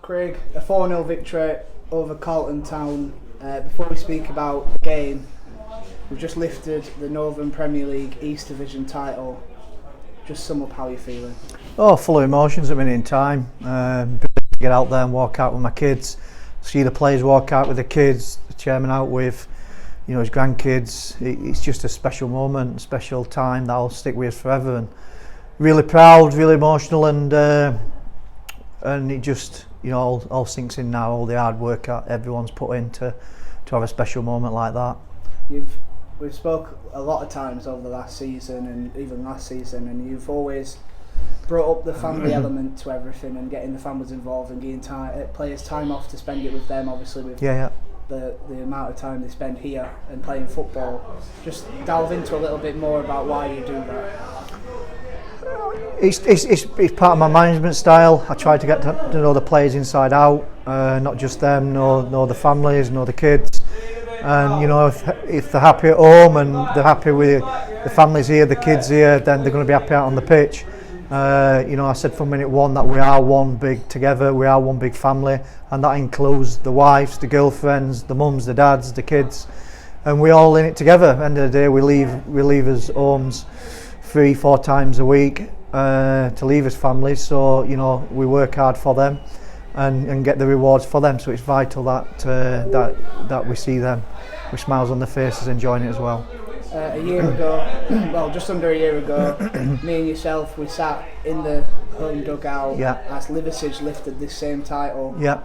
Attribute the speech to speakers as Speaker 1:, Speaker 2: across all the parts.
Speaker 1: Craig, a 4-0 victory over Carlton Town. Before we speak about the game, we've just lifted the Northern Premier League East Division title. Just sum up how you're feeling.
Speaker 2: Oh, full of emotions at the minute in time. Get out there and walk out with my kids, see the players walk out with the kids, the chairman out with, his grandkids. It's just a special moment, special time that'll stick with us forever. And really proud, really emotional, and it just, all sinks in now. All the hard work that everyone's put in to have a special moment like that.
Speaker 1: We've spoke a lot of times over the last season and even last season, and you've always brought up the family element to everything and getting the families involved and getting players time off to spend it with them, obviously with the amount of time they spend here and playing football. Just delve into a little bit more about why you do that.
Speaker 2: It's part of my management style. I try to get to know the players inside out, not just them, know the families, know the kids. And if they're happy at home and they're happy with the families here, the kids here, then they're going to be happy out on the pitch. I said from minute one that we are one big together, we are one big family, and that includes the wives, the girlfriends, the mums, the dads, the kids, and we're all in it together. At the end of the day, we leave as homes 3-4 times a week to leave as families. So we work hard for them and get the rewards for them. So it's vital that we see them with smiles on their faces enjoying it as well.
Speaker 1: A year ago, just under a year ago, me and yourself, we sat in the home dugout as Liversidge lifted this same title.
Speaker 2: Yeah.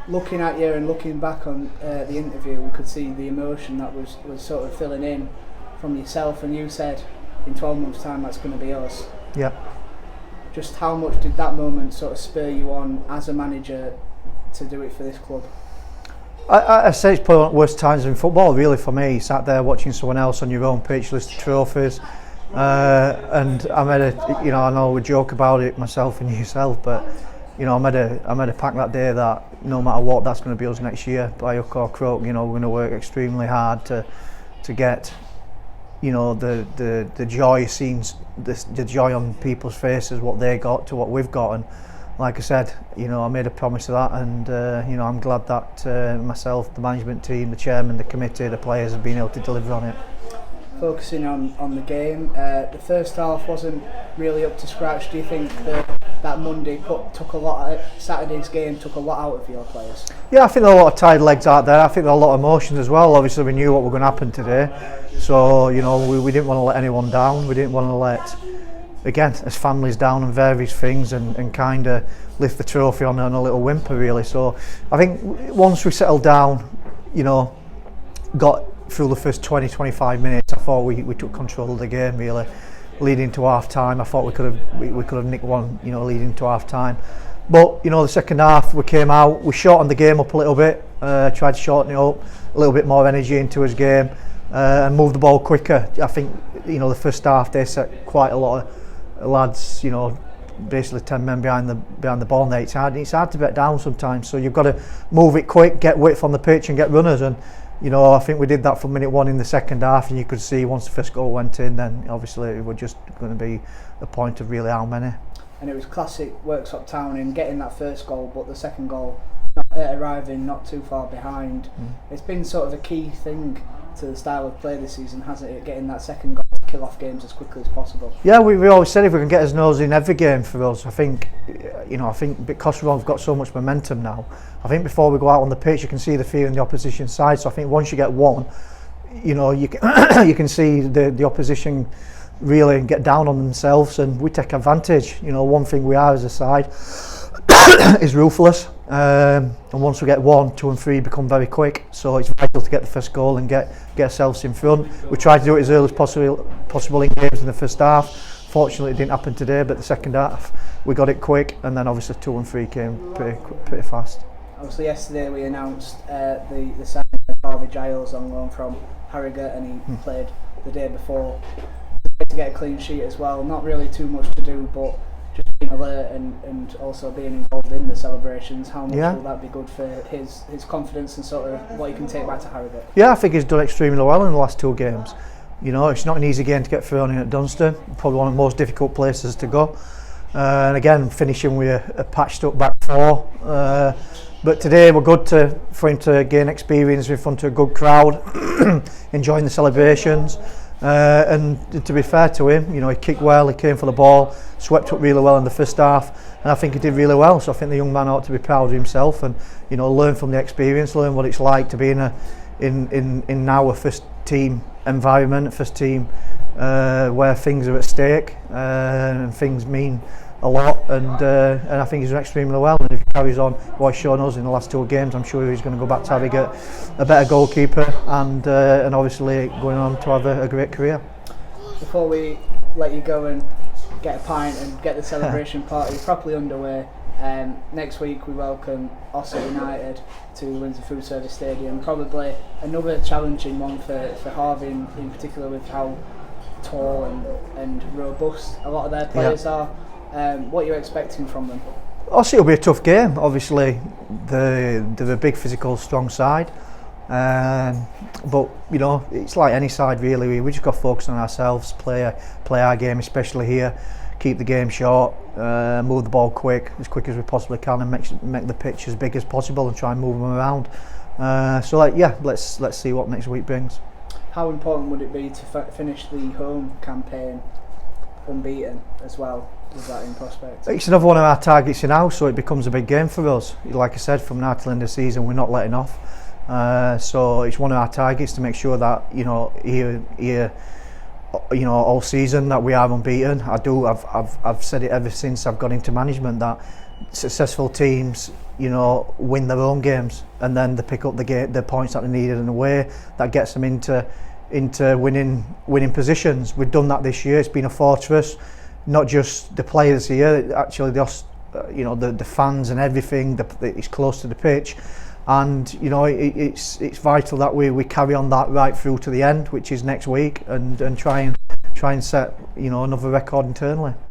Speaker 1: Looking at you and looking back on the interview, we could see the emotion that was sort of filling in from yourself, and you said in 12 months' time that's going to be us.
Speaker 2: Yeah.
Speaker 1: Just how much did that moment sort of spur you on as a manager to do it for this club?
Speaker 2: I say it's probably one of the worst times in football, really, for me. Sat there watching someone else on your own pitch list of trophies, and I made I know we joke about it, myself and yourself, but I made a pact that day that no matter what, that's going to be us next year. By hook or crook, we're going to work extremely hard to get the joy scenes, the joy on people's faces, what they got to what we've got. And like I said, I made a promise of that, and I'm glad that myself, the management team, the chairman, the committee, the players have been able to deliver on it.
Speaker 1: Focusing on the game, the first half wasn't really up to scratch. Do you think that Monday Saturday's game took a lot out of your players? Yeah,
Speaker 2: I think there are a lot of tired legs out there. I think there are a lot of emotions as well. Obviously, we knew what was going to happen today, so we didn't want to let anyone down. We didn't want to let, again, as families down on various things and kind of lift the trophy on a little whimper, really. So I think once we settled down, got through the first 20-25 minutes, I thought we took control of the game, really. Leading to half time, I thought we could have nicked one, leading to half time. But the second half, we came out, we shortened the game up a little bit, tried to shorten it up, a little bit more energy into his game, and move the ball quicker. I think the first half they set quite a lot of lads, basically 10 men behind the ball, and it's hard to bet down sometimes. So you've got to move it quick, get width on the pitch, and get runners. And I think we did that from minute one in the second half, and you could see once the first goal went in, then obviously it was just going to be a point of really how many.
Speaker 1: And it was classic Worksop Town in getting that first goal, but the second goal arriving not too far behind. It's been sort of a key thing to the style of play this season, hasn't it? Getting that second goal to kill off games as quickly as possible. Yeah,
Speaker 2: we always said if we can get his nose in every game for us, I think because we've got so much momentum now, I think before we go out on the pitch you can see the fear in the opposition side. So I think once you get one, you can see the opposition really get down on themselves, and we take advantage. One thing we are as a side is ruthless, and once we get 1, 2 and 3 become very quick. So it's vital to get the first goal and get ourselves in front. We tried to do it as early as possible in games in the first half. Fortunately it didn't happen today, but the second half we got it quick, and then obviously 2 and 3 came pretty fast.
Speaker 1: Obviously yesterday we announced the signing of Harvey Giles on loan from Harrogate, and he played the day before to get a clean sheet as well. Not really too much to do, but just being alert and also being involved in the celebrations. How much will that be good for his confidence and sort of what he can take back to Harrogate? Yeah,
Speaker 2: I think he's done extremely well in the last 2 games. It's not an easy game to get thrown in at Dunstan, probably one of the most difficult places to go. and again finishing with a patched up back four. But today we're good for him to gain experience in front of a good crowd, enjoying the celebrations. And to be fair to him, you know, he kicked well, he came for the ball, swept up really well in the first half, and I think he did really well. So I think the young man ought to be proud of himself and, you know, learn from the experience, learn what it's like to be in now a first team environment, first team where things are at stake and things mean a lot, and I think he's done extremely well. And if he carries on what he's shown us in the last 2 games, I'm sure he's going to go back to having a better goalkeeper and obviously going on to have a great career. Before
Speaker 1: we let you go and get a pint and get the celebration party properly underway, next week we welcome Ossett United to Windsor Food Service Stadium. Probably another challenging one for Harvey in particular, with how tall and robust a lot of their players are. What are you expecting from them?
Speaker 2: Obviously it'll be a tough game. Obviously they're a big physical strong side, but you know, it's like any side really. We just got to focus on ourselves, play our game, especially here, keep the game short, move the ball quick as we possibly can, and make the pitch as big as possible and try and move them around. Let's see what next week brings.
Speaker 1: How important would it be to finish the home campaign unbeaten as well, with that in prospect?
Speaker 2: It's another one of our targets now, so it becomes a big game for us. Like I said, from now till end of the season, we're not letting off. So it's one of our targets to make sure that, you know, here, you know, all season that we are unbeaten. I've said it ever since I've got into management that successful teams, you know, win their own games and then they pick up the points that they needed in a way that gets them into winning positions. We've done that this year. It's been a fortress, not just the players here, actually the fans and everything. It's close to the pitch, and you know, it's vital that we carry on that right through to the end, which is next week, and try and set, you know, another record internally.